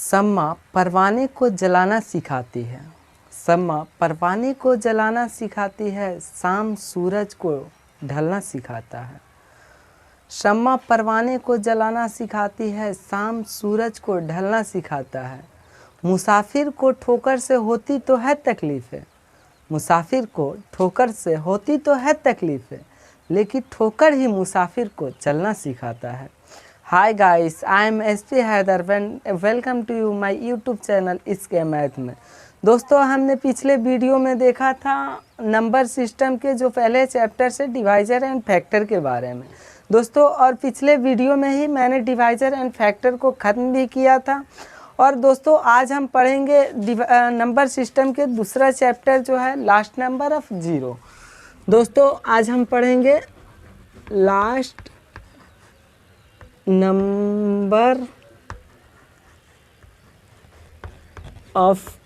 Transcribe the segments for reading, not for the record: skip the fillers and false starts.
शम्मा परवाने को जलाना सिखाती है। शम्मा परवाने को जलाना सिखाती है, शाम सूरज को ढलना सिखाता है। शम्मा परवाने को जलाना सिखाती है, शाम सूरज को ढलना सिखाता है। मुसाफिर को ठोकर से होती तो है तकलीफ़ें, मुसाफिर को ठोकर से होती तो है तकलीफ़ें, लेकिन ठोकर ही मुसाफिर को चलना सिखाता है। Hi guys, I am SP Haider, welcome to you my YouTube channel इसके मैथ में। दोस्तों, हमने पिछले वीडियो में देखा था नंबर सिस्टम के जो पहले चैप्टर से डिवाइज़र एंड फैक्टर के बारे में दोस्तों, और पिछले वीडियो में ही मैंने डिवाइज़र एंड फैक्टर को ख़त्म भी किया था। और दोस्तों, आज हम पढ़ेंगे नंबर सिस्टम के दूसरा चैप्टर जो है लास्ट नंबर ऑफ ज़ीरो। दोस्तों, आज हम पढ़ेंगे लास्ट नंबर ऑफ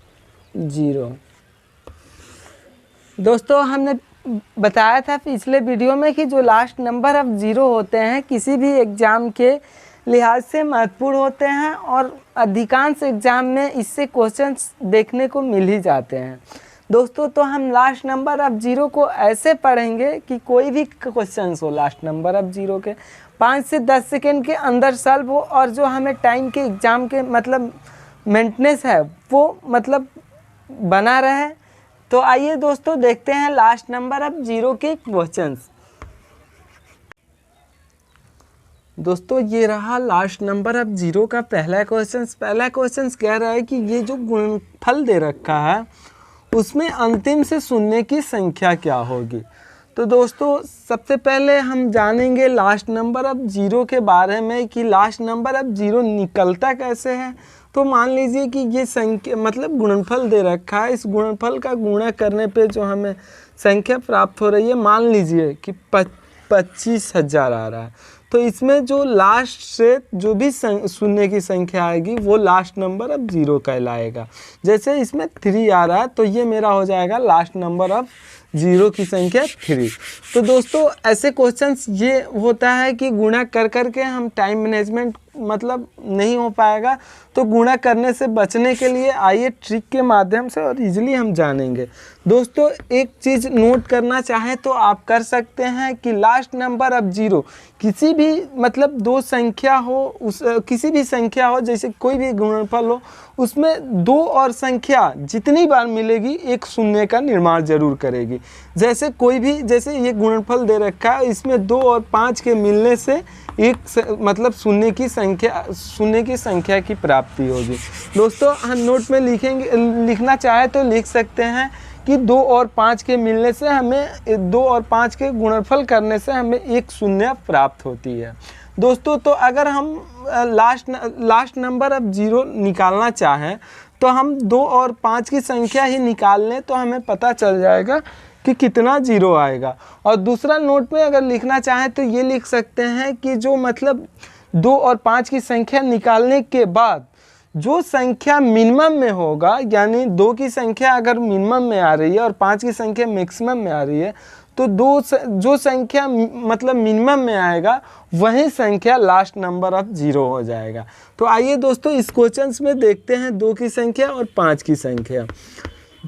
ज़ीरो। दोस्तों, हमने बताया था पिछले वीडियो में कि जो लास्ट नंबर ऑफ ज़ीरो होते हैं किसी भी एग्ज़ाम के लिहाज से महत्वपूर्ण होते हैं और अधिकांश एग्ज़ाम में इससे क्वेश्चंस देखने को मिल ही जाते हैं। दोस्तों, तो हम लास्ट नंबर ऑफ ज़ीरो को ऐसे पढ़ेंगे कि कोई भी क्वेश्चंस हो लास्ट नंबर ऑफ ज़ीरो के 5 से 10 सेकेंड के अंदर सॉल्व हो, और जो हमें टाइम के एग्ज़ाम के मतलब मेंटेनेंस है वो मतलब बना रहे। तो आइए दोस्तों, देखते हैं लास्ट नंबर ऑफ ज़ीरो के क्वेश्चंस। दोस्तों, ये रहा लास्ट नंबर ऑफ ज़ीरो का पहला क्वेश्चन कह रहा है कि ये जो गुणनफल दे रखा है उसमें अंतिम से शून्य की संख्या क्या होगी। तो दोस्तों, सबसे पहले हम जानेंगे लास्ट नंबर ऑफ ज़ीरो के बारे में कि लास्ट नंबर ऑफ ज़ीरो निकलता कैसे है। तो मान लीजिए कि ये संख्या मतलब गुणनफल दे रखा है, इस गुणनफल का गुणा करने पे जो हमें संख्या प्राप्त हो रही है, मान लीजिए कि 25,000 आ रहा है। तो इसमें जो लास्ट से जो भी शून्य की संख्या आएगी वो लास्ट नंबर ऑफ ज़ीरो कहलाएगा। जैसे इसमें 3 आ रहा है तो ये मेरा हो जाएगा लास्ट नंबर ऑफ ज़ीरो की संख्या 3। तो दोस्तों, ऐसे क्वेश्चंस ये होता है कि गुणा कर कर के हम टाइम मैनेजमेंट मतलब नहीं हो पाएगा, तो गुणा करने से बचने के लिए आइए ट्रिक के माध्यम से और इजीली हम जानेंगे। दोस्तों, एक चीज़ नोट करना चाहें तो आप कर सकते हैं कि लास्ट नंबर ऑफ ज़ीरो किसी भी मतलब दो संख्या हो, उस किसी भी संख्या हो, जैसे कोई भी गुणनफल हो, उसमें दो और संख्या जितनी बार मिलेगी एक शून्य का निर्माण जरूर करेगी। जैसे कोई भी, जैसे ये गुणनफल दे रखा है, इसमें 2 और 5 के मिलने से एक मतलब शून्य की संख्या की प्राप्ति होगी। दोस्तों, हम नोट में लिखना चाहे तो लिख सकते हैं कि 2 और 5 के मिलने से हमें 2 और 5 के गुणनफल करने से हमें एक शून्य प्राप्त होती है। दोस्तों, तो अगर हम लास्ट नंबर ऑफ ज़ीरो निकालना चाहें तो हम 2 और 5 की संख्या ही निकाल लें तो हमें पता चल जाएगा कि कितना ज़ीरो आएगा। और दूसरा नोट में अगर लिखना चाहें तो ये लिख सकते हैं कि जो मतलब 2 और 5 की संख्या निकालने के बाद जो संख्या मिनिमम में होगा, यानी 2 की संख्या अगर मिनिमम में आ रही है और 5 की संख्या मैक्सिमम में आ रही है, तो जो संख्या मतलब मिनिमम में आएगा वही संख्या लास्ट नंबर ऑफ ज़ीरो हो जाएगा। तो आइए दोस्तों, इस क्वेश्चन में देखते हैं 2 की संख्या और 5 की संख्या।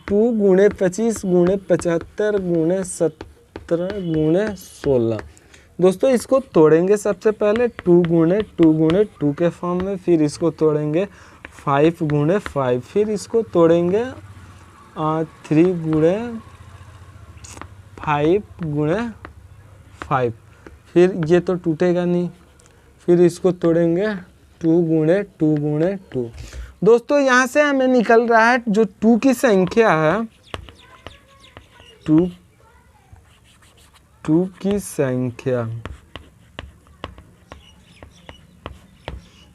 2 गुणे 25 गुणे 75 गुणे 17 गुणे 16। दोस्तों, इसको तोड़ेंगे सबसे पहले 2 गुणे 2 के फॉर्म में, फिर इसको तोड़ेंगे 5 गुणे 5, फिर इसको तोड़ेंगे 3 गुणे 5 गुणे 5, फिर ये तो टूटेगा नहीं, फिर इसको तोड़ेंगे 2 गुणे 2। दोस्तों, यहाँ से हमें निकल रहा है जो 2 की संख्या है, 2 की संख्या,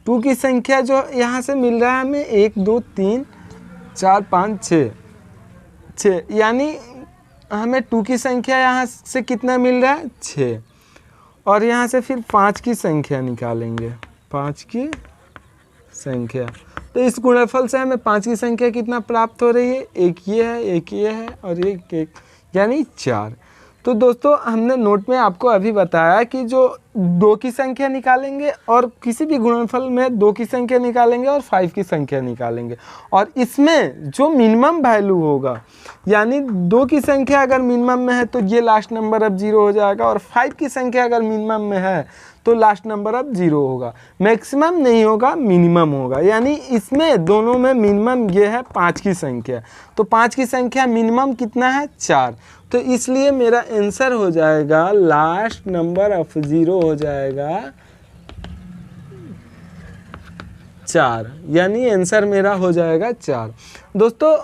2 की संख्या जो यहाँ से मिल रहा है हमें 1 2 3 4 5 6, यानी हमें 2 की संख्या यहाँ से कितना मिल रहा है 6। और यहाँ से फिर 5 की संख्या निकालेंगे, 5 की संख्या। तो इस गुणनफल से हमें 5 की संख्या कितना प्राप्त हो रही है, एक ये है और एक यानी 4। तो दोस्तों हमने नोट में आपको अभी बताया कि जो 2 की संख्या निकालेंगे और किसी भी गुणनफल में 2 की संख्या निकालेंगे और 5 की संख्या निकालेंगे, और इसमें जो मिनिमम वैल्यू होगा, यानी 2 की संख्या अगर मिनिमम में है तो ये लास्ट नंबर अब 0 हो जाएगा, और 5 की संख्या अगर मिनिमम में है तो लास्ट नंबर अब 0 होगा। मैक्सिमम नहीं होगा, मिनिमम होगा, यानी इसमें दोनों में मिनिमम ये है 5 की संख्या। तो 5 की संख्या मिनिमम कितना है? 4। तो इसलिए मेरा आंसर हो जाएगा लास्ट नंबर ऑफ 0 हो जाएगा 4, यानी आंसर मेरा हो जाएगा 4। दोस्तों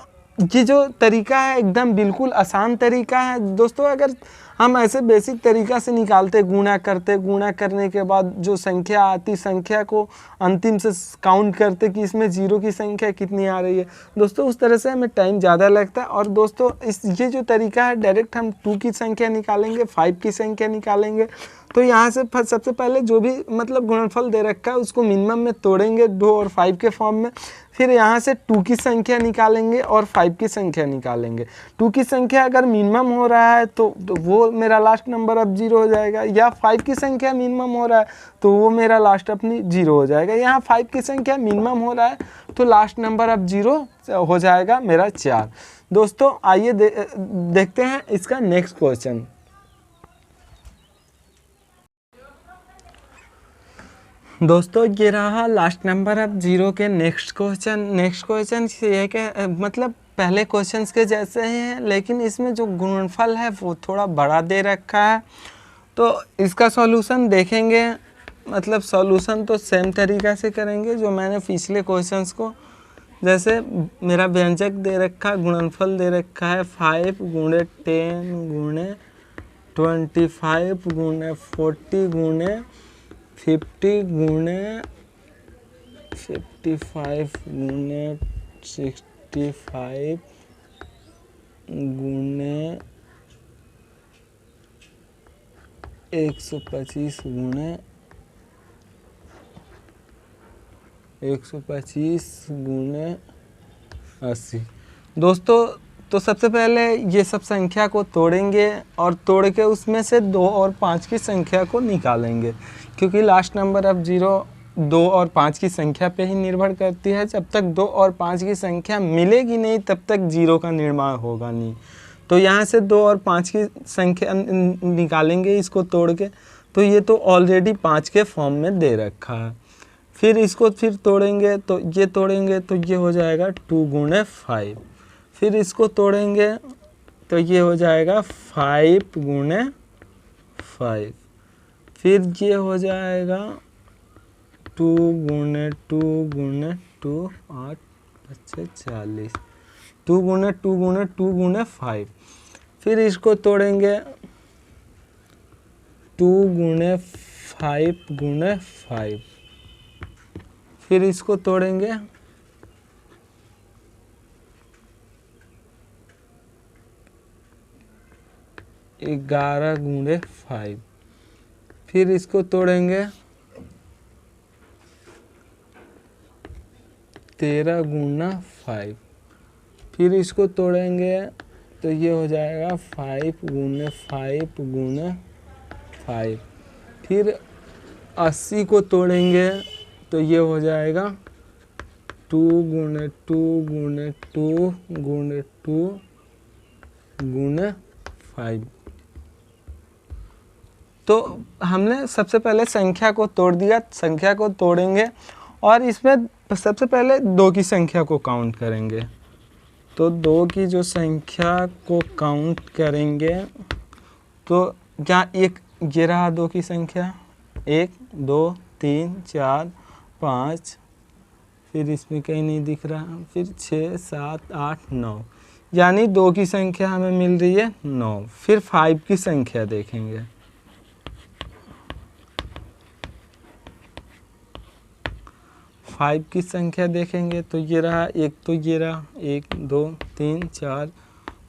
ये जो तरीका है एकदम बिल्कुल आसान तरीका है दोस्तों। अगर हम ऐसे बेसिक तरीका से निकालते, गुणा करते, गुणा करने के बाद जो संख्या आती, संख्या को अंतिम से काउंट करते कि इसमें 0 की संख्या कितनी आ रही है दोस्तों, उस तरह से हमें टाइम ज़्यादा लगता है। और दोस्तों ये जो तरीका है, डायरेक्ट हम 2 की संख्या निकालेंगे, 5 की संख्या निकालेंगे। तो यहाँ से सबसे पहले जो भी मतलब गुणनफल दे रखा है उसको मिनिमम में तोड़ेंगे 2 और 5 के फॉर्म में, फिर यहाँ से 2 की संख्या निकालेंगे और 5 की संख्या निकालेंगे। 2 की संख्या अगर मिनिमम हो रहा है तो वो मेरा लास्ट नंबर अब 0 हो जाएगा, या 5 की संख्या मिनिमम हो रहा है तो वो मेरा लास्ट अपनी 0 हो जाएगा। यहाँ 5 की संख्या मिनिमम हो रहा है तो लास्ट नंबर अब 0 हो जाएगा मेरा 4। दोस्तों आइए देखते हैं इसका नेक्स्ट क्वेश्चन। दोस्तों ये रहा लास्ट नंबर अब 0 के नेक्स्ट क्वेश्चन। नेक्स्ट क्वेश्चन ये कि मतलब पहले क्वेश्चंस के जैसे ही हैं, लेकिन इसमें जो गुणनफल है वो थोड़ा बड़ा दे रखा है। तो इसका सॉल्यूशन देखेंगे, मतलब सॉल्यूशन तो सेम तरीक़ा से करेंगे जो मैंने पिछले क्वेश्चंस को, जैसे मेरा व्यंजक दे रखा, गुणनफल दे रखा है 5 × 10 × 25 × 40 × 50 × 55 × 65 × 125 × 80। दोस्तों तो सबसे पहले ये सब संख्या को तोड़ेंगे और तोड़ के उसमें से 2 और 5 की संख्या को निकालेंगे, क्योंकि लास्ट नंबर अब 0 2 और 5 की संख्या पे ही निर्भर करती है। जब तक 2 और 5 की संख्या मिलेगी नहीं तब तक 0 का निर्माण होगा नहीं। तो यहाँ से 2 और 5 की संख्या निकालेंगे इसको तोड़ के, तो ये तो ऑलरेडी 5 के फॉर्म में दे रखा है। फिर इसको फिर तोड़ेंगे तो ये तोड़ेंगे तो ये हो जाएगा 2 × 5। फिर इसको तोड़ेंगे तो ये हो जाएगा 5 × 5। फिर ये हो जाएगा 2 × 2 × 2 8 5 40, 2 × 2 × 2 × 5। फिर इसको तोड़ेंगे 2 × 5 × 5। फिर इसको तोड़ेंगे 11 × 5। फिर इसको तोड़ेंगे 13 × 5। फिर इसको तोड़ेंगे तो ये हो जाएगा 5 × 5 × 5। फिर 80 को तोड़ेंगे तो ये हो जाएगा 2 × 2 × 2 × 2 × 5। तो हमने सबसे पहले संख्या को तोड़ दिया, संख्या को तोड़ेंगे और इसमें सबसे पहले 2 की संख्या को काउंट करेंगे। तो 2 की जो संख्या को काउंट करेंगे तो क्या एक ये रहा 2 की संख्या, 1 2 3 4 5, फिर इसमें कहीं नहीं दिख रहा, फिर 6 7 8 9, यानी 2 की संख्या हमें मिल रही है 9। फिर 5 की संख्या देखेंगे, फाइव की संख्या देखेंगे तो ये रहा, एक तो ये रहा 1 2 3 4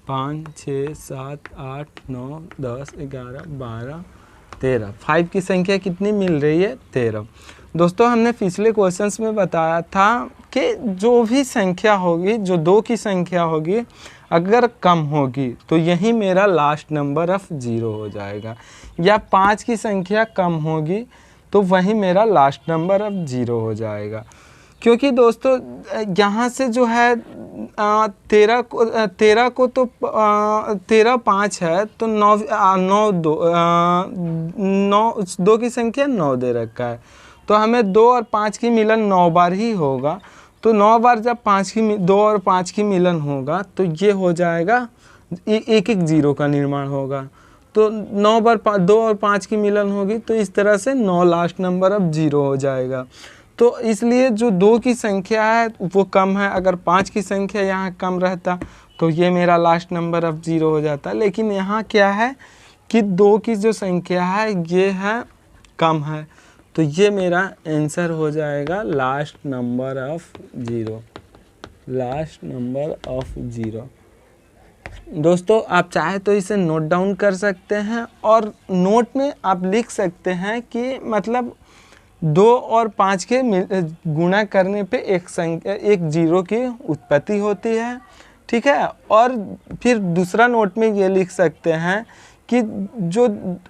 5 6 7 8 9 10 11 12 13। 5 की संख्या कितनी मिल रही है? 13। दोस्तों हमने पिछले क्वेश्चंस में बताया था कि जो भी संख्या होगी, जो 2 की संख्या होगी, अगर कम होगी तो यही मेरा लास्ट नंबर ऑफ 0 हो जाएगा, या 5 की संख्या कम होगी तो वही मेरा लास्ट नंबर ऑफ 0 हो जाएगा। क्योंकि दोस्तों यहाँ से जो है 13 को तो 13 5 है तो 2 की संख्या 9 दे रखा है, तो हमें 2 और 5 की मिलन 9 बार ही होगा। तो 9 बार जब 2 और 5 की मिलन होगा तो ये हो जाएगा, एक एक 0 का निर्माण होगा। तो 9 बार 2 और 5 की मिलन होगी तो इस तरह से 9 लास्ट नंबर अब 0 हो जाएगा। तो इसलिए जो 2 की संख्या है वो कम है, अगर 5 की संख्या यहाँ कम रहता तो ये मेरा लास्ट नंबर अब 0 हो जाता। लेकिन यहाँ क्या है कि 2 की जो संख्या है ये है कम है, तो ये मेरा आंसर हो जाएगा last number of 0, last number of 0। दोस्तों आप चाहे तो इसे नोट डाउन कर सकते हैं और नोट में आप लिख सकते हैं कि मतलब 2 और 5 के गुणा करने पे एक 0 की उत्पत्ति होती है, ठीक है। और फिर दूसरा नोट में ये लिख सकते हैं कि जो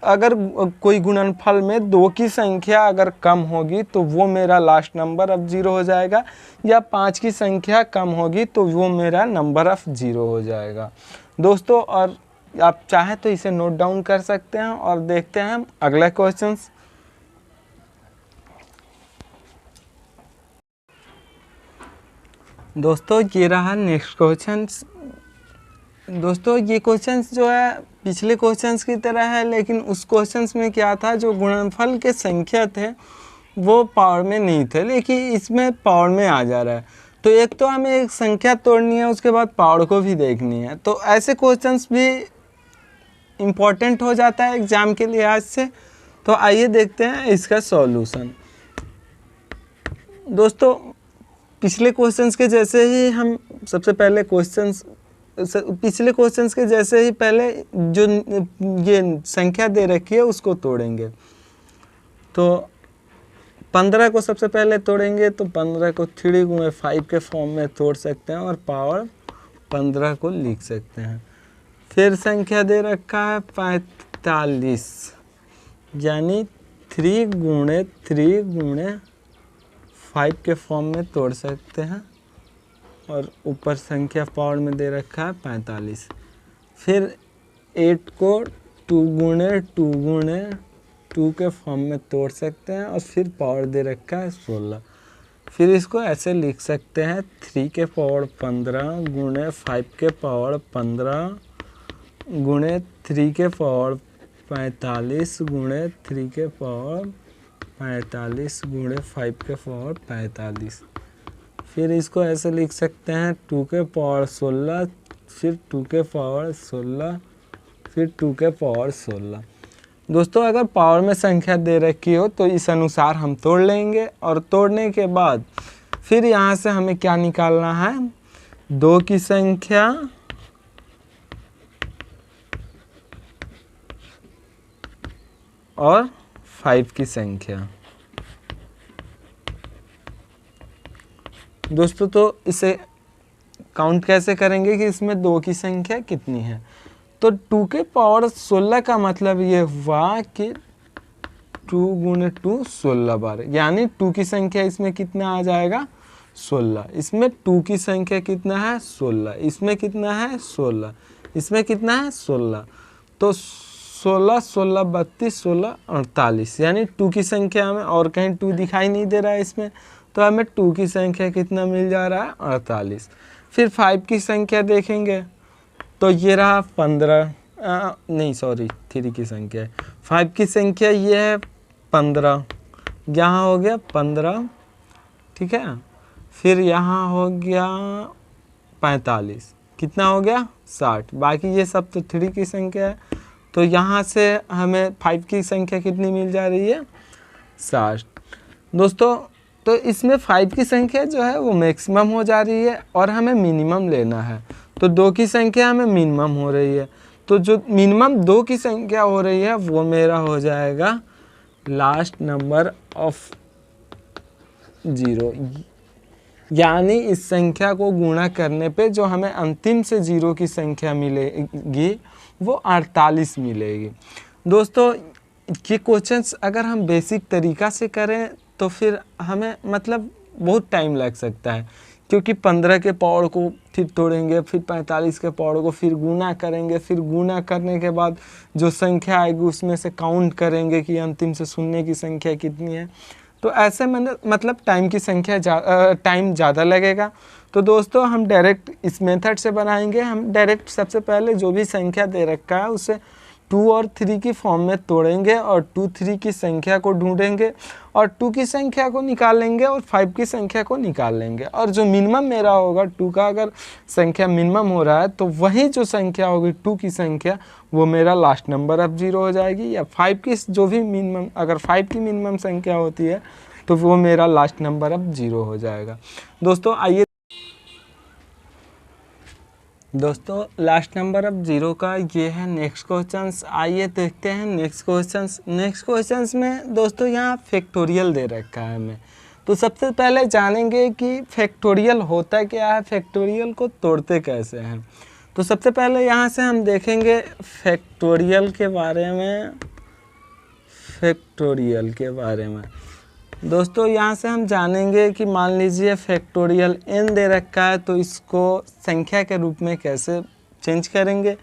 अगर कोई गुणनफल में 2 की संख्या अगर कम होगी तो वो मेरा लास्ट नंबर ऑफ 0 हो जाएगा, या 5 की संख्या कम होगी तो वो मेरा नंबर ऑफ 0 हो जाएगा दोस्तों। और आप चाहें तो इसे नोट डाउन कर सकते हैं और देखते हैं हम अगला क्वेश्चन। दोस्तों ये रहा नेक्स्ट क्वेश्चन। दोस्तों ये क्वेश्चंस जो है पिछले क्वेश्चंस की तरह है, लेकिन उस क्वेश्चंस में क्या था, जो गुणनफल के संख्या थे वो पावर में नहीं थे, लेकिन इसमें पावर में आ जा रहा है। तो एक तो हमें एक संख्या तोड़नी है, उसके बाद पावर को भी देखनी है, तो ऐसे क्वेश्चंस भी इम्पोर्टेंट हो जाता है एग्ज़ाम के लिहाज से। तो आइए देखते हैं इसका सॉल्यूशन। दोस्तों पिछले क्वेश्चंस के जैसे ही हम सबसे पहले पिछले क्वेश्चंस के जैसे ही पहले जो ये संख्या दे रखी है उसको तोड़ेंगे। तो 15 को सबसे पहले तोड़ेंगे, तो 15 को 3 गुणे 5 के फॉर्म में तोड़ सकते हैं और पावर 15 को लिख सकते हैं। फिर संख्या दे रखा है 45, यानी 3 गुणे 5 के फॉर्म में तोड़ सकते हैं, और ऊपर संख्या पावर में दे रखा है 45। फिर 8 को 2 गुणे 2 के फॉर्म में तोड़ सकते हैं, और फिर पावर दे रखा है 16। फिर इसको ऐसे लिख सकते हैं 3 के पावर 15 गुणे 5 के पावर 15 गुणे 3 के पावर 45 गुणे 3 के पावर 45 गुणे 5 के पावर 45। फिर इसको ऐसे लिख सकते हैं 2 के पावर 16, फिर 2 के पावर 16, फिर 2 के पावर 16। दोस्तों अगर पावर में संख्या दे रखी हो तो इस अनुसार हम तोड़ लेंगे, और तोड़ने के बाद फिर यहाँ से हमें क्या निकालना है, 2 की संख्या और 5 की संख्या। दोस्तों तो इसे काउंट कैसे करेंगे कि इसमें 2 की संख्या कितनी है। तो 2 के पावर 16 का मतलब ये हुआ कि 2 गुणे 2 16 बार, यानी 2 की संख्या इसमें कितना आ जाएगा 16। इसमें 2 की संख्या कितना है 16, इसमें कितना है 16, इसमें कितना है 16। तो 16 16 32 16 48, यानी 2 की संख्या में और कहीं 2 दिखाई नहीं दे रहा है इसमें, तो हमें 2 की संख्या कितना मिल जा रहा है 48। फिर 5 की संख्या देखेंगे तो ये रहा 3 की संख्या है। 5 की संख्या ये है 15, यहाँ हो गया 15, ठीक है। फिर यहाँ हो गया 45, कितना हो गया 60। बाकी ये सब तो 3 की संख्या है, तो यहाँ से हमें 5 की संख्या कितनी मिल जा रही है 60। दोस्तों तो इसमें 5 की संख्या जो है वो मैक्सिमम हो जा रही है और हमें मिनिमम लेना है। तो 2 की संख्या हमें मिनिमम हो रही है, तो जो मिनिमम 2 की संख्या हो रही है वो मेरा हो जाएगा लास्ट नंबर ऑफ 0। यानी इस संख्या को गुणा करने पे जो हमें अंतिम से 0 की संख्या मिलेगी वो 48 मिलेगी। दोस्तों ये क्वेश्चंस अगर हम बेसिक तरीक़ा से करें तो फिर हमें मतलब बहुत टाइम लग सकता है, क्योंकि 15 के पावर को फिर तोड़ेंगे, फिर 45 के पावर को फिर गुना करेंगे, फिर गुना करने के बाद जो संख्या आएगी उसमें से काउंट करेंगे कि अंतिम से शून्य की संख्या कितनी है। तो ऐसे में मतलब टाइम ज़्यादा लगेगा। तो दोस्तों हम डायरेक्ट इस मेथड से बनाएंगे। हम डायरेक्ट सबसे पहले जो भी संख्या दे रखा है उसे 2 और 3 की फॉर्म में तोड़ेंगे और 2, 3 की संख्या को ढूंढेंगे और 2 की संख्या को निकाल लेंगे और 5 की संख्या को निकाल लेंगे। और जो मिनिमम मेरा होगा 2 का अगर संख्या मिनिमम हो रहा है तो वही जो संख्या होगी 2 की संख्या वो मेरा लास्ट नंबर अब 0 हो जाएगी। या 5 की जो भी मिनिमम, अगर 5 की मिनिमम संख्या होती है तो वो मेरा लास्ट नंबर अब 0 हो जाएगा। दोस्तों आइए दोस्तों लास्ट नंबर अब 0 का ये है नेक्स्ट क्वेश्चंस। आइए देखते हैं नेक्स्ट क्वेश्चंस। नेक्स्ट क्वेश्चंस में दोस्तों यहाँ फैक्टोरियल दे रखा है हमें। तो सबसे पहले जानेंगे कि फैक्टोरियल होता क्या है, फैक्टोरियल को तोड़ते कैसे हैं। तो सबसे पहले यहाँ से हम देखेंगे फैक्टोरियल के बारे में। दोस्तों यहाँ से हम जानेंगे कि मान लीजिए फैक्टोरियल n दे रखा है तो इसको संख्या के रूप में कैसे चेंज करेंगे।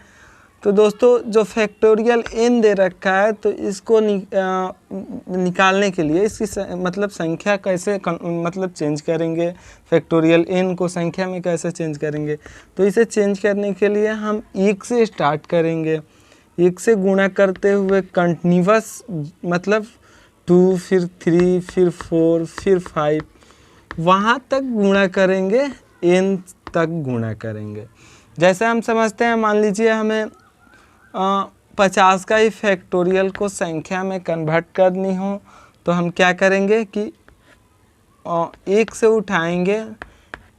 तो दोस्तों जो फैक्टोरियल n दे रखा है तो इसको निकालने के लिए इसकी मतलब संख्या कैसे मतलब चेंज करेंगे, फैक्टोरियल n को संख्या में कैसे चेंज करेंगे। तो इसे चेंज करने के लिए हम 1 से स्टार्ट करेंगे, 1 से गुणा करते हुए कंटिन्यूअस मतलब 2 फिर 3 फिर 4 फिर 5 वहाँ तक गुणा करेंगे, n तक गुणा करेंगे। जैसे हम समझते हैं, मान लीजिए हमें 50 का ही फैक्टोरियल को संख्या में कन्वर्ट करनी हो तो हम क्या करेंगे कि 1 से उठाएंगे,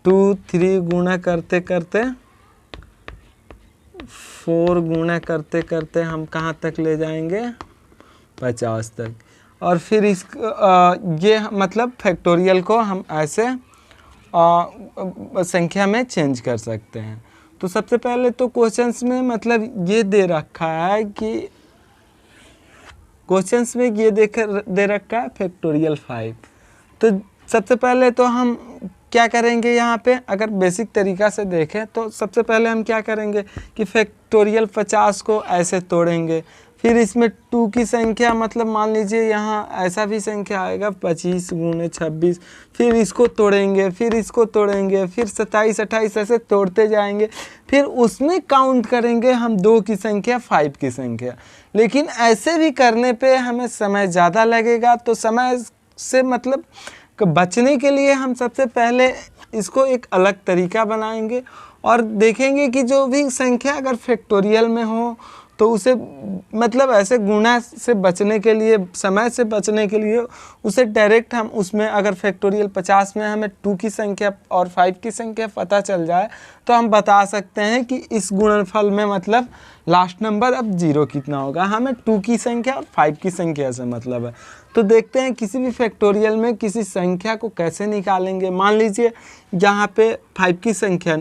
2 3 गुणा करते करते 4 गुणा करते करते हम कहाँ तक ले जाएंगे, 50 तक। और फिर ये मतलब फैक्टोरियल को हम ऐसे संख्या में चेंज कर सकते हैं। तो सबसे पहले तो क्वेश्चंस में मतलब ये दे रखा है कि दे रखा है फैक्टोरियल 5। तो सबसे पहले तो हम क्या करेंगे, यहाँ पे अगर बेसिक तरीक़ा से देखें तो सबसे पहले हम क्या करेंगे कि फैक्टोरियल 50 को ऐसे तोड़ेंगे। फिर इसमें 2 की संख्या मतलब मान लीजिए यहाँ ऐसा भी संख्या आएगा 25 गुणे 26, फिर इसको तोड़ेंगे, फिर इसको तोड़ेंगे, फिर 27 28 ऐसे तोड़ते जाएंगे। फिर उसमें काउंट करेंगे हम 2 की संख्या 5 की संख्या। लेकिन ऐसे भी करने पे हमें समय ज़्यादा लगेगा। तो समय से मतलब बचने के लिए हम सबसे पहले इसको एक अलग तरीका बनाएंगे और देखेंगे कि जो भी संख्या अगर फैक्टोरियल में हो तो उसे मतलब ऐसे गुणा से बचने के लिए, समय से बचने के लिए उसे डायरेक्ट हम उसमें अगर फैक्टोरियल 50 में हमें 2 की संख्या और 5 की संख्या पता चल जाए तो हम बता सकते हैं कि इस गुणनफल में मतलब लास्ट नंबर अब 0 कितना होगा। हमें 2 की संख्या और 5 की संख्या से मतलब है। तो देखते हैं किसी भी फैक्टोरियल में किसी संख्या को कैसे निकालेंगे। मान लीजिए यहाँ पे 5 की संख्या,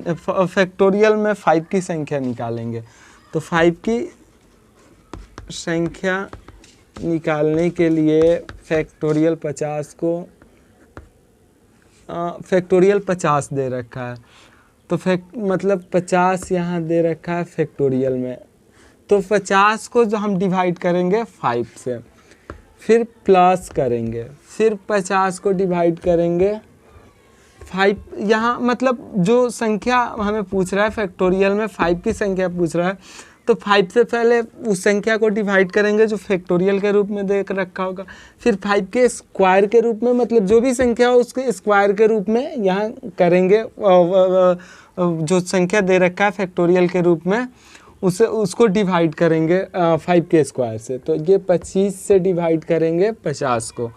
फैक्टोरियल में 5 की संख्या निकालेंगे। तो 5 की संख्या निकालने के लिए फैक्टोरियल 50 दे रखा है। तो मतलब 50 यहाँ दे रखा है फैक्टोरियल में। तो 50 को जो हम डिवाइड करेंगे 5 से, फिर प्लस करेंगे, फिर 50 को डिवाइड करेंगे 5। यहाँ मतलब जो संख्या हमें पूछ रहा है फैक्टोरियल में 5 की संख्या पूछ रहा है तो 5 से पहले उस संख्या को डिवाइड करेंगे जो फैक्टोरियल के रूप में दे रखा होगा। फिर 5 के स्क्वायर के रूप में मतलब जो भी संख्या हो उसके स्क्वायर के रूप में यहाँ करेंगे। जो संख्या दे रखा है फैक्टोरियल के रूप में उसको डिवाइड करेंगे 5 के स्क्वायर से। तो ये 25 से डिवाइड करेंगे 50 को।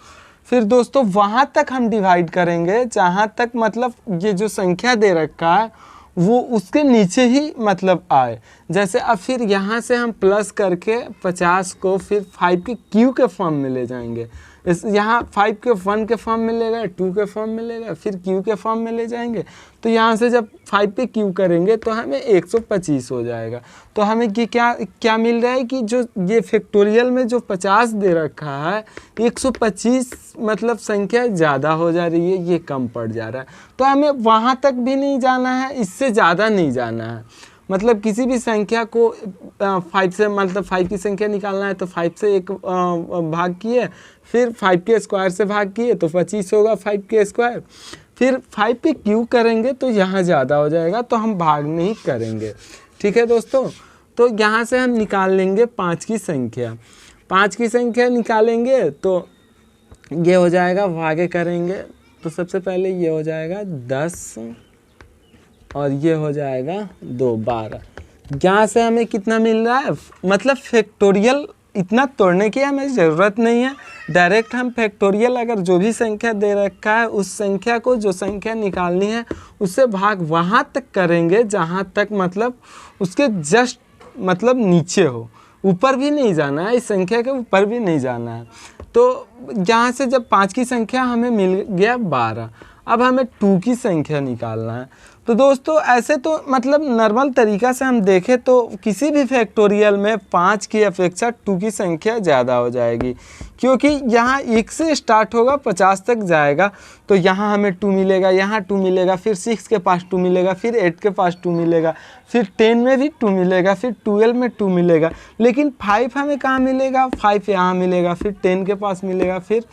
फिर दोस्तों वहाँ तक हम डिवाइड करेंगे जहाँ तक मतलब ये जो संख्या दे रखा है वो उसके नीचे ही मतलब आए। जैसे अब फिर यहाँ से हम प्लस करके 50 को फिर 5 के क्यू के फॉर्म में ले जाएंगे। इस यहाँ 5 के 1 के फॉर्म में लेगा, 2 के फॉर्म में लेगा, फिर q के फॉर्म में ले जाएंगे। तो यहाँ से जब 5 पे q करेंगे तो हमें 125 हो जाएगा। तो हमें ये क्या मिल रहा है कि जो ये फैक्टोरियल में जो 50 दे रखा है, 125 मतलब संख्या ज़्यादा हो जा रही है, ये कम पड़ जा रहा है। तो हमें वहाँ तक भी नहीं जाना है, इससे ज़्यादा नहीं जाना है। मतलब किसी भी संख्या को 5 से, मतलब 5 की संख्या निकालना है तो 5 से एक भाग किए, फिर 5 के स्क्वायर से भाग किए तो 25 होगा 5 के स्क्वायर, फिर 5 पे क्यू करेंगे तो यहाँ ज़्यादा हो जाएगा, तो हम भाग नहीं करेंगे। ठीक है दोस्तों, तो यहाँ से हम निकाल लेंगे 5 की संख्या। 5 की संख्या निकालेंगे तो ये हो जाएगा, भागे करेंगे तो सबसे पहले ये हो जाएगा 10 और ये हो जाएगा 2, 12। यहाँ से हमें कितना मिल रहा है, मतलब फैक्टोरियल इतना तोड़ने की हमें ज़रूरत नहीं है। डायरेक्ट हम फैक्टोरियल अगर जो भी संख्या दे रखा है उस संख्या को, जो संख्या निकालनी है उससे भाग वहाँ तक करेंगे जहाँ तक मतलब उसके जस्ट मतलब नीचे हो, ऊपर भी नहीं जाना है, इस संख्या के ऊपर भी नहीं जाना है। तो यहाँ से जब 5 की संख्या हमें मिल गया 12, अब हमें 2 की संख्या निकालना है। तो दोस्तों ऐसे तो मतलब नॉर्मल तरीक़ा से हम देखें तो किसी भी फैक्टोरियल में 5 की अपेक्षा 2 की संख्या ज़्यादा हो जाएगी, क्योंकि यहाँ 1 से स्टार्ट होगा 50 तक जाएगा, तो यहाँ हमें 2 मिलेगा, यहाँ 2 मिलेगा, फिर 6 के पास 2 मिलेगा, फिर 8 के पास 2 मिलेगा, फिर 10 में भी 2 मिलेगा, फिर 12 में 2 मिलेगा। लेकिन 5 हमें कहाँ मिलेगा, 5 यहाँ मिलेगा, फिर 10 के पास मिलेगा, फिर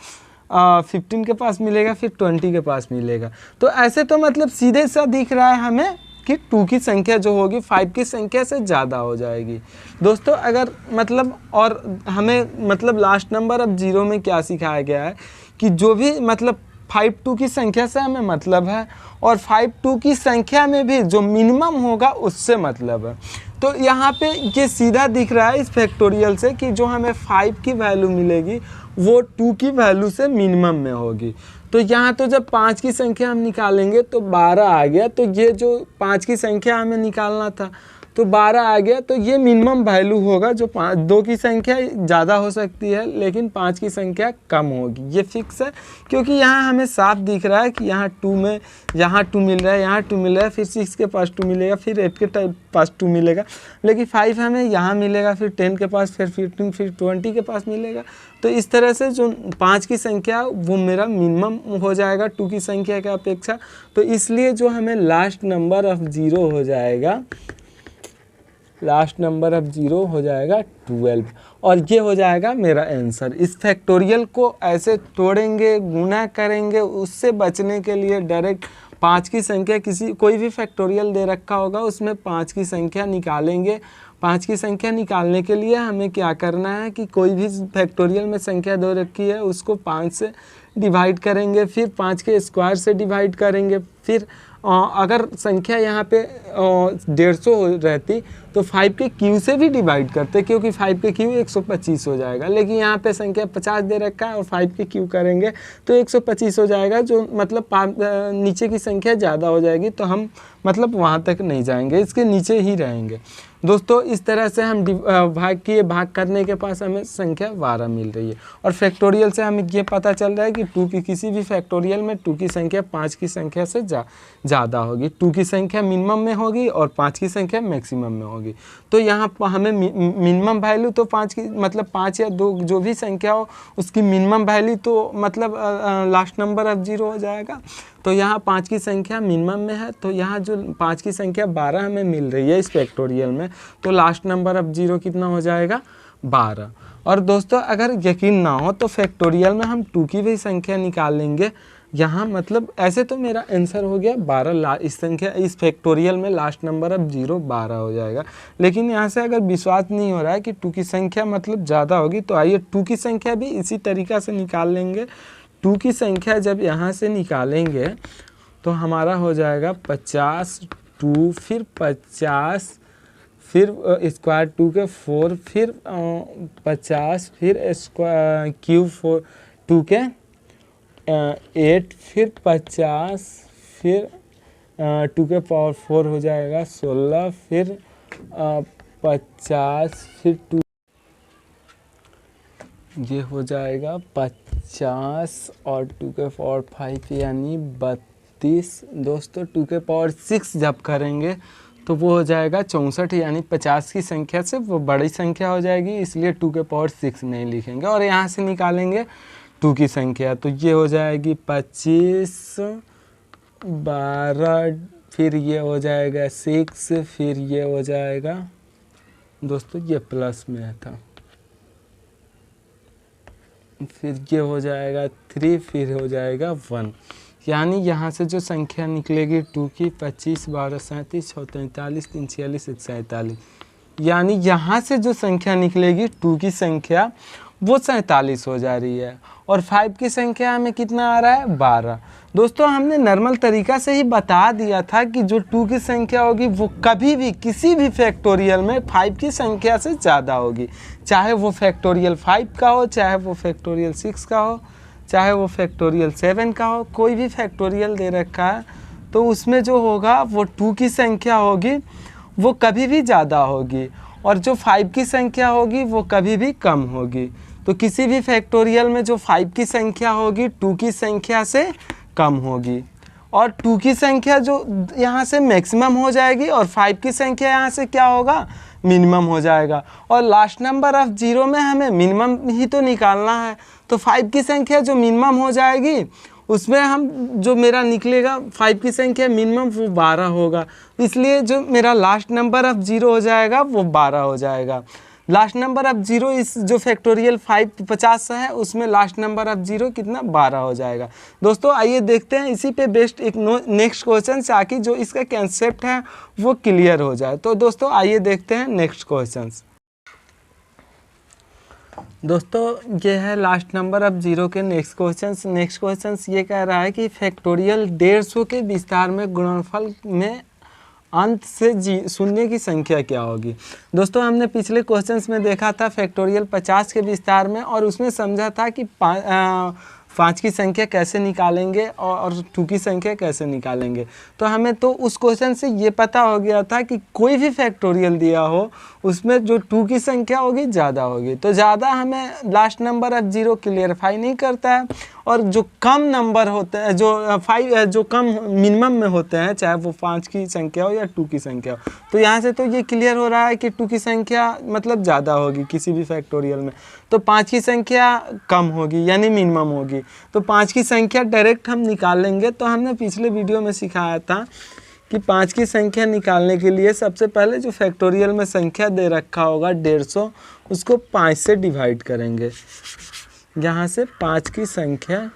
15 के पास मिलेगा, फिर 20 के पास मिलेगा। तो ऐसे तो मतलब सीधे सा दिख रहा है हमें कि 2 की संख्या जो होगी 5 की संख्या से ज़्यादा हो जाएगी। दोस्तों अगर मतलब और हमें मतलब लास्ट नंबर अब 0 में क्या सिखाया गया है कि जो भी मतलब 5 2 की संख्या से हमें मतलब है, और 5 2 की संख्या में भी जो मिनिमम होगा उससे मतलब है। तो यहाँ पे ये सीधा दिख रहा है इस फैक्टोरियल से कि जो हमें 5 की वैल्यू मिलेगी वो 2 की वैल्यू से मिनिमम में होगी। तो यहाँ तो जब 5 की संख्या हम निकालेंगे तो 12 आ गया, तो ये जो 5 की संख्या हमें निकालना था तो 12 आ गया, तो ये मिनिमम वैल्यू होगा। जो 2 की संख्या ज़्यादा हो सकती है लेकिन 5 की संख्या कम होगी, ये फिक्स है। क्योंकि यहाँ हमें साफ दिख रहा है कि यहाँ 2 में यहाँ 2 मिल रहा है, यहाँ 2 मिल रहा है, फिर 6 के पास 2 मिलेगा, फिर 8 के पास 2 मिलेगा, लेकिन 5 हमें यहाँ मिलेगा, फिर 10 के पास, फिर 15, फिर 20 के पास मिलेगा। तो इस तरह से जो 5 की संख्या वो मेरा मिनिमम हो जाएगा 2 की संख्या की अपेक्षा। तो इसलिए जो हमें लास्ट नंबर ऑफ 0 हो जाएगा, लास्ट नंबर ऑफ 0 हो जाएगा 12, और ये हो जाएगा मेरा आंसर। इस फैक्टोरियल को ऐसे तोड़ेंगे, गुना करेंगे, उससे बचने के लिए डायरेक्ट 5 की संख्या कोई भी फैक्टोरियल दे रखा होगा उसमें 5 की संख्या निकालेंगे। 5 की संख्या निकालने के लिए हमें क्या करना है कि कोई भी फैक्टोरियल में संख्या दे रखी है उसको 5 से डिवाइड करेंगे, फिर 5 के स्क्वायर से डिवाइड करेंगे, फिर अगर संख्या यहाँ पे 150 हो रहती तो 5 के क्यू से भी डिवाइड करते, क्योंकि 5 के क्यू 125 हो जाएगा। लेकिन यहाँ पे संख्या 50 दे रखा है और 5 के क्यू करेंगे तो 125 हो जाएगा, जो मतलब नीचे की संख्या ज़्यादा हो जाएगी, तो हम मतलब वहाँ तक नहीं जाएंगे, इसके नीचे ही रहेंगे। दोस्तों इस तरह से हम भाग करने के पास हमें संख्या 12 मिल रही है। और फैक्टोरियल से हमें ये पता चल रहा है कि 2 की किसी भी फैक्टोरियल में 2 की संख्या 5 की संख्या से ज़्यादा होगी। 2 की संख्या मिनिमम में होगी और 5 की संख्या मैक्सिमम में होगी। तो यहाँ हमें मिनिमम वैल्यू तो 5 की मतलब 5 या 2 जो भी संख्या हो उसकी मिनिमम वैल्यू तो मतलब लास्ट नंबर ऑफ 0 हो जाएगा। तो यहाँ 5 की संख्या मिनिमम में है, तो यहाँ जो 5 की संख्या 12 हमें मिल रही है इस फैक्टोरियल में, तो लास्ट नंबर ऑफ 0 कितना हो जाएगा 12। और दोस्तों अगर यकीन ना हो तो फैक्टोरियल में हम 2 की भी संख्या निकाल लेंगे। यहाँ मतलब ऐसे तो मेरा आंसर हो गया 12, इस संख्या इस फैक्टोरियल में लास्ट नंबर ऑफ 0 12 हो जाएगा। लेकिन यहाँ से अगर विश्वास नहीं हो रहा है कि 2 की संख्या मतलब ज़्यादा होगी, तो आइए 2 की संख्या भी इसी तरीक़ा से निकाल लेंगे। 2 की संख्या जब यहाँ से निकालेंगे तो हमारा हो जाएगा 50, 2 फिर 50, फिर स्क्वायर 2 के 4, फिर 50, फिर स्क्वायर क्यूब 2 के 8, फिर 50, फिर 2 के पावर 4 हो जाएगा 16, फिर 50, फिर 2 ये हो जाएगा 50, 50 और 2 के पावर 5 यानी 32। दोस्तों 2 के पावर 6 जब करेंगे तो वो हो जाएगा 64, यानी 50 की संख्या से वो बड़ी संख्या हो जाएगी, इसलिए 2 के पावर 6 नहीं लिखेंगे। और यहाँ से निकालेंगे 2 की संख्या, तो ये हो जाएगी 25, 12, फिर ये हो जाएगा 6, फिर ये हो जाएगा, दोस्तों ये प्लस में था, फिर ये हो जाएगा 3, फिर हो जाएगा 1। यानी यहाँ से जो संख्या निकलेगी 2 की 25, 12, 37, 43, 3, 46, 47, यानी यहाँ से जो संख्या निकलेगी 2 की संख्या वो 47 हो जा रही है। और 5 की संख्या हमें कितना आ रहा है? 12। दोस्तों हमने नॉर्मल तरीका से ही बता दिया था कि जो 2 की संख्या होगी वो कभी भी किसी भी फैक्टोरियल में 5 की संख्या से ज़्यादा होगी, चाहे वो फैक्टोरियल 5 का हो, चाहे वो फैक्टोरियल 6 का हो, चाहे वो फैक्टोरियल 7 का हो, कोई भी फैक्टोरियल दे रखा है तो उसमें जो होगा वो 2 की संख्या होगी वो कभी भी ज़्यादा होगी, और जो 5 की संख्या होगी वो कभी भी कम होगी। तो किसी भी फैक्टोरियल में जो 5 की संख्या होगी 2 की संख्या से कम होगी, और 2 की संख्या जो यहाँ से मैक्सिमम हो जाएगी और 5 की संख्या यहाँ से क्या होगा? मिनिमम हो जाएगा। और लास्ट नंबर ऑफ 0 में हमें मिनिमम ही तो निकालना है, तो 5 की संख्या जो मिनिमम हो जाएगी उसमें हम जो मेरा निकलेगा 5 की संख्या मिनिमम वो 12 होगा, इसलिए जो मेरा लास्ट नंबर ऑफ 0 हो जाएगा वो 12 हो जाएगा। लास्ट नंबर ऑफ 0 इस जो फैक्टोरियल 50 है उसमें लास्ट नंबर ऑफ 0 कितना? 12 हो जाएगा। दोस्तों आइए देखते हैं इसी पे बेस्ड एक नेक्स्ट क्वेश्चन ताकि जो इसका कंसेप्ट है वो क्लियर हो जाए। तो दोस्तों आइए देखते हैं नेक्स्ट क्वेश्चन। दोस्तों ये है लास्ट नंबर ऑफ 0 के नेक्स्ट क्वेश्चन ये कह रहा है कि फैक्टोरियल 150 के विस्तार में गुणनफल में अंत से शून्य की संख्या क्या होगी। दोस्तों हमने पिछले क्वेश्चंस में देखा था फैक्टोरियल 50 के विस्तार में, और उसमें समझा था कि 5 की संख्या कैसे निकालेंगे और 2 की संख्या कैसे निकालेंगे। तो हमें तो उस क्वेश्चन से ये पता हो गया था कि कोई भी फैक्टोरियल दिया हो उसमें जो 2 की संख्या होगी ज़्यादा होगी, तो ज़्यादा हमें लास्ट नंबर ऑफ 0 क्लियरफाई नहीं करता है, और जो कम नंबर होते हैं जो कम मिनिमम में होते हैं, चाहे वो 5 की संख्या हो या 2 की संख्या हो, तो यहाँ से तो ये क्लियर हो रहा है कि 2 की संख्या मतलब ज़्यादा होगी किसी भी फैक्टोरियल में, तो 5 की संख्या कम होगी यानी मिनिमम होगी। तो 5 की संख्या डायरेक्ट हम निकाल लेंगे। तो हमने पिछले वीडियो में सिखाया था कि 5 की संख्या निकालने के लिए सबसे पहले जो फैक्टोरियल में संख्या दे रखा होगा 150 उसको 5 से डिवाइड करेंगे। यहाँ से 5 की संख्या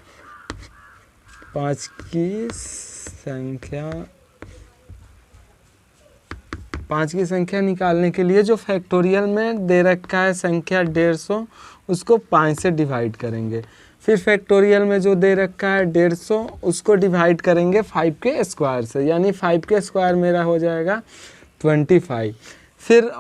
निकालने के लिए जो फैक्टोरियल में दे रखा है संख्या 150 उसको 5 से डिवाइड करेंगे। फिर फैक्टोरियल में जो दे रखा है 150 उसको डिवाइड करेंगे 5 के स्क्वायर से, यानी 5 के स्क्वायर मेरा हो जाएगा 25। फिर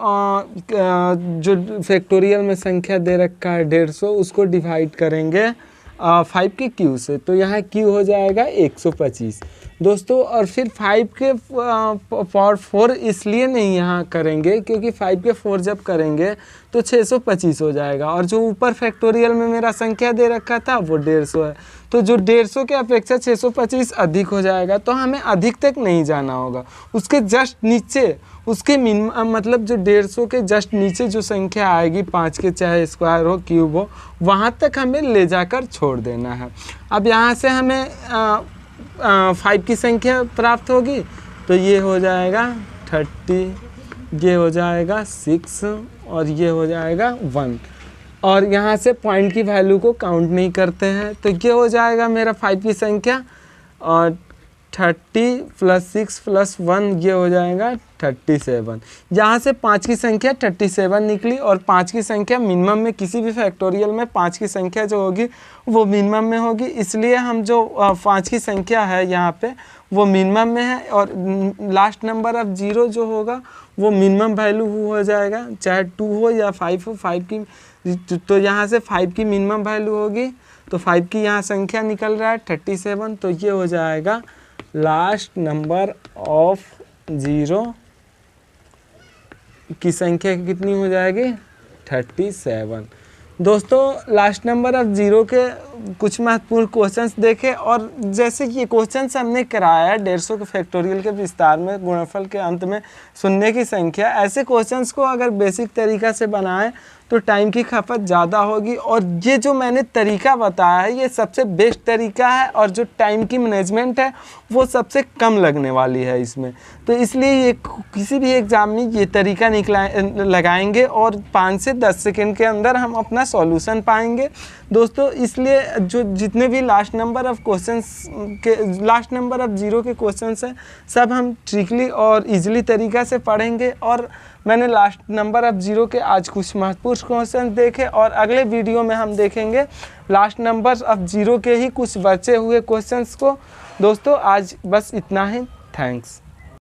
जो फैक्टोरियल में संख्या दे रखा है 150 उसको डिवाइड करेंगे 5 के क्यू से, तो यहाँ क्यू हो जाएगा 125 दोस्तों। और फिर 5 के पावर 4 इसलिए नहीं यहाँ करेंगे क्योंकि 5 के 4 जब करेंगे तो 625 हो जाएगा, और जो ऊपर फैक्टोरियल में मेरा संख्या दे रखा था वो 150 है, तो जो 150 के अपेक्षा 625 अधिक हो जाएगा, तो हमें अधिक तक नहीं जाना होगा, उसके जस्ट नीचे उसके मतलब जो 150 के जस्ट नीचे जो संख्या आएगी 5 के, चाहे स्क्वायर हो क्यूब हो, वहाँ तक हमें ले जाकर छोड़ देना है। अब यहाँ से हमें 5 की संख्या प्राप्त होगी, तो ये हो जाएगा 30, ये हो जाएगा 6 और ये हो जाएगा 1, और यहाँ से पॉइंट की वैल्यू को काउंट नहीं करते हैं, तो ये हो जाएगा मेरा 5 की संख्या, और 30 + 6 + 1 ये हो जाएगा 37। यहाँ से 5 की संख्या 37 निकली, और 5 की संख्या मिनिमम में किसी भी फैक्टोरियल में 5 की संख्या जो होगी वो मिनिमम में होगी, इसलिए हम जो 5 की संख्या है यहाँ पे वो मिनिमम में है, और लास्ट नंबर ऑफ 0 जो होगा वो मिनिमम वैल्यू हो जाएगा, चाहे 2 हो या 5 हो। 5 की तो यहाँ से 5 की मिनिमम वैल्यू होगी, तो 5 की यहाँ संख्या निकल रहा है 37, तो ये हो जाएगा लास्ट नंबर ऑफ 0 की संख्या कितनी हो जाएगी 37। दोस्तों लास्ट नंबर ऑफ जीरो के कुछ महत्वपूर्ण क्वेश्चंस देखे, और जैसे कि ये क्वेश्चंस हमने कराया है 150 के फैक्टोरियल के विस्तार में, गुणनफल के अंत में शून्य की संख्या, ऐसे क्वेश्चंस को अगर बेसिक तरीका से बनाएं तो टाइम की खपत ज़्यादा होगी। और ये जो मैंने तरीका बताया है ये सबसे बेस्ट तरीका है, और जो टाइम की मैनेजमेंट है वो सबसे कम लगने वाली है इसमें। तो इसलिए ये किसी भी एग्ज़ाम में ये तरीका लगाएंगे और 5 से 10 सेकंड के अंदर हम अपना सॉल्यूशन पाएंगे दोस्तों। इसलिए जो जितने भी लास्ट नंबर ऑफ जीरो के क्वेश्चंस हैं सब हम ट्रिकली और इजीली तरीका से पढ़ेंगे। और मैंने लास्ट नंबर ऑफ जीरो के आज कुछ महत्वपूर्ण क्वेश्चन देखे, और अगले वीडियो में हम देखेंगे लास्ट नंबर ऑफ जीरो के ही कुछ बचे हुए क्वेश्चंस को। दोस्तों आज बस इतना ही, थैंक्स।